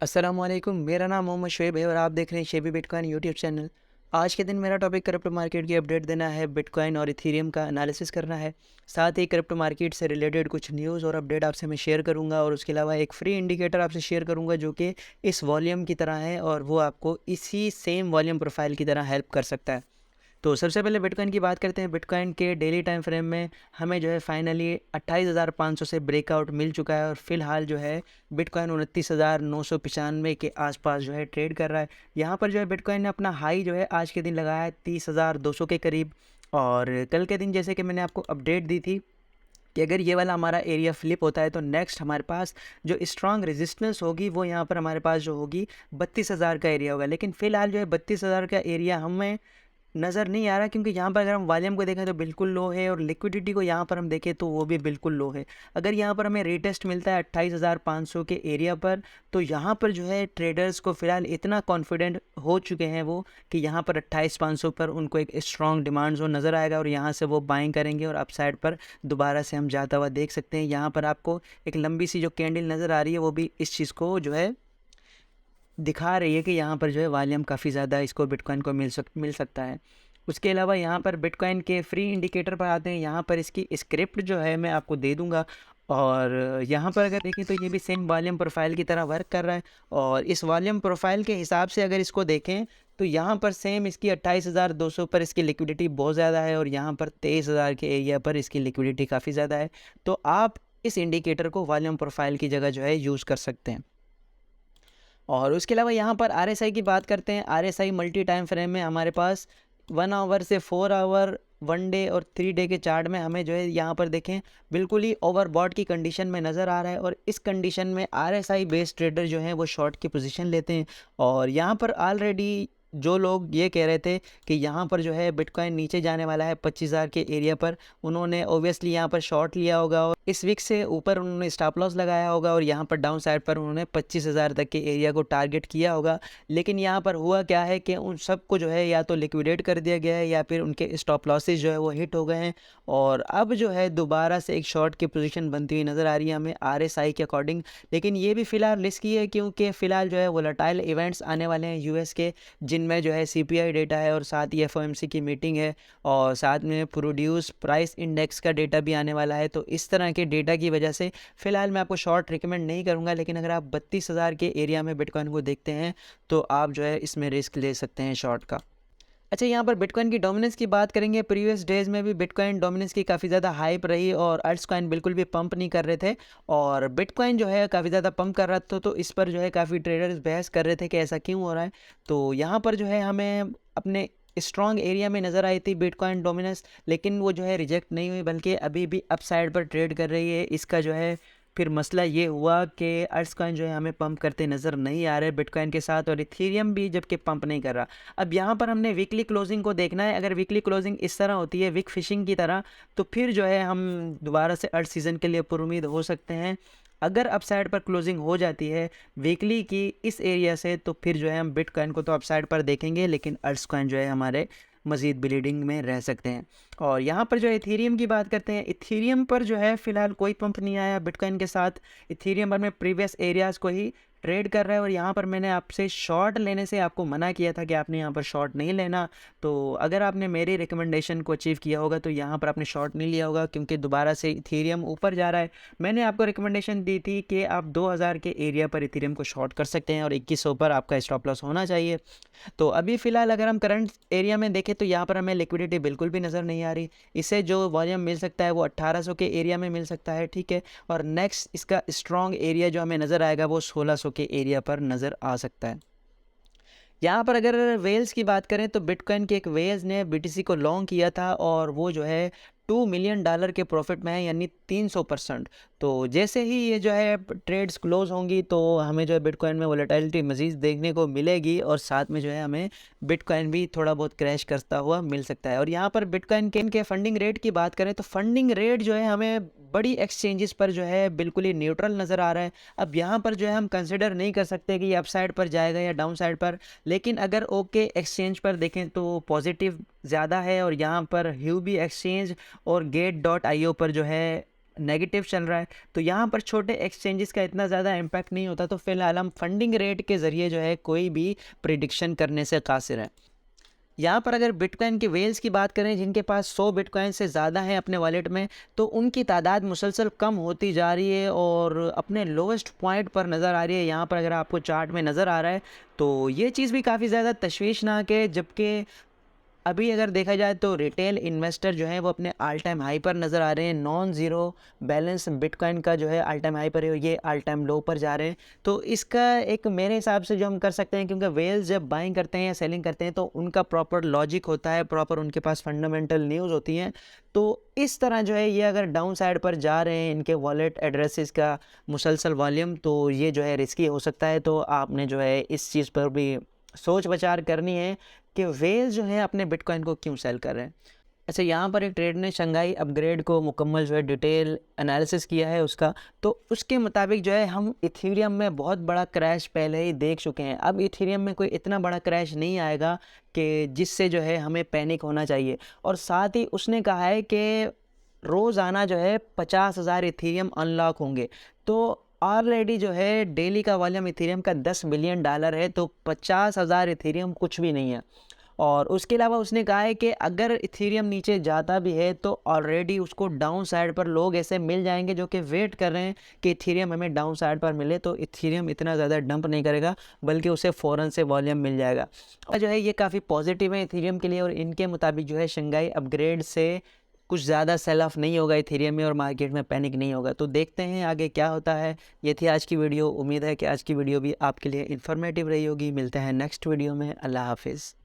अस्सलामुअलैकुम, मेरा नाम मोहम्मद शुएब है और आप देख रहे हैं शेबी बिटकॉइन यूट्यूब चैनल। आज के दिन मेरा टॉपिक क्रिप्टो मार्केट की अपडेट देना है, बिटकॉइन और इथेरियम का एनालिसिस करना है। साथ ही क्रिप्टो मार्केट से रिलेटेड कुछ न्यूज़ और अपडेट आपसे मैं शेयर करूंगा और उसके अलावा एक फ्री इंडिकेटर आपसे शेयर करूंगा जो कि इस वॉल्यूम की तरह है और वो आपको इसी सेम वॉल्यूम प्रोफाइल की तरह हेल्प कर सकता है। तो सबसे पहले बिटकॉइन की बात करते हैं। बिटकॉइन के डेली टाइम फ्रेम में हमें जो है फाइनली 28,500 से ब्रेकआउट मिल चुका है और फिलहाल जो है बिटकॉइन 29,995 के आसपास जो है ट्रेड कर रहा है। यहाँ पर जो है बिटकॉइन ने अपना हाई जो है आज के दिन लगाया है 30,200 के करीब। और कल के दिन जैसे कि मैंने आपको अपडेट दी थी कि अगर ये वाला हमारा एरिया फ्लिप होता है तो नेक्स्ट हमारे पास जो स्ट्रॉन्ग रेजिस्टेंस होगी वो यहाँ पर हमारे पास जो होगी 32,000 का एरिया होगा। लेकिन फ़िलहाल जो है 32,000 का एरिया हमें नज़र नहीं आ रहा, क्योंकि यहाँ पर अगर हम वॉल्यूम को देखें तो बिल्कुल लो है और लिक्विडिटी को यहाँ पर हम देखें तो वो भी बिल्कुल लो है। अगर यहाँ पर हमें रीटेस्ट मिलता है 28,500 के एरिया पर, तो यहाँ पर जो है ट्रेडर्स को फ़िलहाल इतना कॉन्फिडेंट हो चुके हैं वो कि यहाँ पर 28,500 पर उनको एक स्ट्रॉन्ग डिमांड जोन नज़र आएगा और यहाँ से वो बाइंग करेंगे और अपसाइड पर दोबारा से हम जाता हुआ देख सकते हैं। यहाँ पर आपको एक लंबी सी जो कैंडल नज़र आ रही है वो भी इस चीज़ को जो है दिखा रही है कि यहाँ पर जो है वॉल्यूम काफ़ी ज़्यादा इसको बिटकॉइन को मिल सकता है। उसके अलावा यहाँ पर बिटकॉइन के फ्री इंडिकेटर पर आते हैं। यहाँ पर इसकी स्क्रिप्ट जो है मैं आपको दे दूँगा और यहाँ पर अगर देखें तो ये भी सेम वॉल्यूम प्रोफाइल की तरह वर्क कर रहा है। और इस वॉल्यूम प्रोफाइल के हिसाब से अगर इसको देखें तो यहाँ पर सेम इसकी 28,200 पर इसकी लिक्विडिटी बहुत ज़्यादा है और यहाँ पर 23,000 के एरिया पर इसकी लिक्विडिटी काफ़ी ज़्यादा है। तो आप इस इंडिकेटर को वॉल्यूम प्रोफाइल की जगह जो है यूज़ कर सकते हैं। और उसके अलावा यहाँ पर आरएसआई की बात करते हैं। आरएसआई मल्टी टाइम फ्रेम में हमारे पास 1 आवर से 4 आवर, 1 डे और 3 डे के चार्ट में हमें जो है यहाँ पर देखें बिल्कुल ही ओवरबॉट की कंडीशन में नज़र आ रहा है। और इस कंडीशन में आरएसआई बेस्ड ट्रेडर जो हैं वो शॉर्ट की पोजीशन लेते हैं। और यहाँ पर ऑलरेडी जो लोग ये कह रहे थे कि यहाँ पर जो है बिटकॉइन नीचे जाने वाला है 25,000 के एरिया पर, उन्होंने ओबियसली यहाँ पर शॉर्ट लिया होगा और इस वीक से ऊपर उन्होंने स्टॉप लॉस लगाया होगा और यहाँ पर डाउन साइड पर उन्होंने 25,000 तक के एरिया को टारगेट किया होगा। लेकिन यहाँ पर हुआ क्या है कि उन सबको जो है या तो लिक्विडेट कर दिया गया है या फिर उनके स्टॉप लॉसेज जो है वो हिट हो गए हैं। और अब जो है दोबारा से एक शॉर्ट की पोजीशन बनती हुई नज़र आ रही है हमें आरएसआई के अकॉर्डिंग। लेकिन ये भी फ़िलहाल रिस्की है क्योंकि फ़िलहाल जो है वोलेटाइल इवेंट्स आने वाले हैं यूएस के, जिनमें जो है सीपीआई डेटा है और साथ ही एफओएमसी की मीटिंग है और साथ में प्रोड्यूस प्राइस इंडेक्स का डेटा भी आने वाला है। तो इस तरह के डेटा की वजह से फ़िलहाल मैं आपको शॉर्ट रिकमेंड नहीं करूंगा। लेकिन अगर आप 32,000 के एरिया में बिटकॉइन को देखते हैं तो आप जो है इसमें रिस्क ले सकते हैं शॉर्ट का। अच्छा, यहाँ पर बिटकॉइन की डोमिनेंस की बात करेंगे। प्रीवियस डेज में भी बिटकॉइन डोमिनेंस की काफ़ी ज़्यादा हाइप रही और अल्ट्स कॉइन बिल्कुल भी पंप नहीं कर रहे थे और बिटकॉइन जो है काफ़ी ज़्यादा पंप कर रहा था। तो इस पर जो है काफ़ी ट्रेडर्स बहस कर रहे थे कि ऐसा क्यों हो रहा है। तो यहाँ पर जो है हमें अपने स्ट्रॉन्ग एरिया में नज़र आई थी बिटकॉइन डोमिनेंस, लेकिन वो जो है रिजेक्ट नहीं हुई बल्कि अभी भी अप साइड पर ट्रेड कर रही है। इसका जो है फिर मसला ये हुआ कि अल्ट्स कॉइन जो है हमें पंप करते नज़र नहीं आ रहे बिटकॉइन के साथ और इथेरियम भी जबकि पंप नहीं कर रहा। अब यहाँ पर हमने वीकली क्लोजिंग को देखना है। अगर वीकली क्लोजिंग इस तरह होती है विक फिशिंग की तरह, तो फिर जो है हम दोबारा से अर्थ सीज़न के लिए पुरुमीद हो सकते हैं। अगर अपसाइड पर क्लोजिंग हो जाती है वीकली की इस एरिया से तो फिर जो है हम बिटकॉइन को तो अपसाइड पर देखेंगे, लेकिन अल्ट्स कॉइन जो है हमारे मज़ीद ब्लीडिंग में रह सकते हैं। और यहाँ पर जो है इथेरियम की बात करते हैं। इथेरियम पर जो है फ़िलहाल कोई पंप नहीं आया बिटकॉइन के साथ। इथेरियम पर में प्रीवियस एरियाज़ को ही ट्रेड कर रहा है और यहाँ पर मैंने आपसे शॉर्ट लेने से आपको मना किया था कि आपने यहाँ पर शॉर्ट नहीं लेना। तो अगर आपने मेरी रिकमेंडेशन को अचीव किया होगा तो यहाँ पर आपने शॉर्ट नहीं लिया होगा क्योंकि दोबारा से इथेरियम ऊपर जा रहा है। मैंने आपको रिकमेंडेशन दी थी कि आप 2,000 के एरिया पर इथेरियम को शॉर्ट कर सकते हैं और 2100 पर आपका स्टॉप लॉस होना चाहिए। तो अभी फ़िलहाल अगर हम करंट एरिया में देखें तो यहाँ पर हमें लिक्विडिटी बिल्कुल भी नज़र नहीं आ रही। इससे जो वॉल्यूम मिल सकता है वो 1800 के एरिया में मिल सकता है, ठीक है। और नेक्स्ट इसका स्ट्रॉन्ग एरिया जो हमें नज़र आएगा वो 1600 के एरिया पर नज़र आ सकता है। यहाँ पर अगर वेल्स की बात करें तो बिटकॉइन के एक वेल्स ने बीटीसी को लॉन्ग किया था और वो जो है $2 मिलियन के प्रॉफिट में है, यानी 300%। तो जैसे ही ये जो है ट्रेड्स क्लोज होंगी तो हमें जो है बिटकॉइन में वोलेटिलिटी मज़ीद देखने को मिलेगी और साथ में जो है हमें बिटकॉइन भी थोड़ा बहुत क्रैश करता हुआ मिल सकता है। और यहाँ पर बिटकॉइन के फंडिंग रेट की बात करें तो फंडिंग रेट जो है हमें बड़ी एक्सचेंजेस पर जो है बिल्कुल ही न्यूट्रल नज़र आ रहा है। अब यहाँ पर जो है हम कंसिडर नहीं कर सकते कि ये अपसाइड पर जाएगा या डाउन साइड पर, लेकिन अगर ओके एक्सचेंज पर देखें तो पॉजिटिव ज़्यादा है और यहाँ पर ह्यूबी एक्सचेंज और गेट.io पर जो है नेगेटिव चल रहा है, तो यहाँ पर छोटे एक्सचेंजेस का इतना ज़्यादा इम्पैक्ट नहीं होता। तो फिलहाल हम फंडिंग रेट के ज़रिए जो है कोई भी प्रिडिक्शन करने से कासिर है। यहाँ पर अगर बिटकॉइन के वेल्स की बात करें जिनके पास 100 बिटकॉइन से ज़्यादा है अपने वॉलेट में, तो उनकी तादाद मुसलसल कम होती जा रही है और अपने लोवेस्ट पॉइंट पर नज़र आ रही है। यहाँ पर अगर आपको चार्ट में नज़र आ रहा है तो ये चीज़ भी काफ़ी ज़्यादा तशवीशनाक है। जबकि अभी अगर देखा जाए तो रिटेल इन्वेस्टर जो है वो अपने ऑल टाइम हाई पर नज़र आ रहे हैं। नॉन ज़ीरो बैलेंस बिटकॉइन का जो है ऑल टाइम हाई पर है, ये ऑल टाइम लो पर जा रहे हैं। तो इसका एक मेरे हिसाब से जो हम कर सकते हैं, क्योंकि वेल्स जब बाइंग करते हैं या सेलिंग करते हैं तो उनका प्रॉपर लॉजिक होता है, प्रॉपर उनके पास फंडामेंटल न्यूज़ होती हैं। तो इस तरह जो है ये अगर डाउन साइड पर जा रहे हैं इनके वॉलेट एड्रेसेस का मुसलसल वॉल्यूम, तो ये जो है रिस्की हो सकता है। तो आपने जो है इस चीज़ पर भी सोच विचार करनी है कि वेल्स जो है अपने बिटकॉइन को क्यों सेल कर रहे हैं। अच्छा, यहाँ पर एक ट्रेड ने शंघाई अपग्रेड को मुकम्मल जो है डिटेल एनालिसिस किया है उसका, तो उसके मुताबिक जो है हम इथेरियम में बहुत बड़ा क्रैश पहले ही देख चुके हैं। अब इथेरियम में कोई इतना बड़ा क्रैश नहीं आएगा कि जिससे जो है हमें पैनिक होना चाहिए। और साथ ही उसने कहा है कि रोज़ाना जो है 50,000 इथेरियम अनलॉक होंगे। तो ऑलरेडी जो है डेली का वॉल्यूम इथेरियम का $10 बिलियन है, तो 50,000 इथेरियम कुछ भी नहीं है। और उसके अलावा उसने कहा है कि अगर इथेरियम नीचे जाता भी है तो ऑलरेडी उसको डाउन साइड पर लोग ऐसे मिल जाएंगे जो कि वेट कर रहे हैं कि इथेरियम हमें डाउन साइड पर मिले। तो इथेरियम इतना ज़्यादा डंप नहीं करेगा बल्कि उसे फ़ौरन से वॉल्यूम मिल जाएगा। और जो है ये काफ़ी पॉजिटिव है इथेरियम के लिए। और इनके मुताबिक जो है शंघाई अपग्रेड से कुछ ज़्यादा सेल ऑफ नहीं होगा इथेरियम में और मार्केट में पैनिक नहीं होगा। तो देखते हैं आगे क्या होता है। ये थी आज की वीडियो। उम्मीद है कि आज की वीडियो भी आपके लिए इन्फॉर्मेटिव रही होगी। मिलते हैं नेक्स्ट वीडियो में। अल्लाह हाफिज़।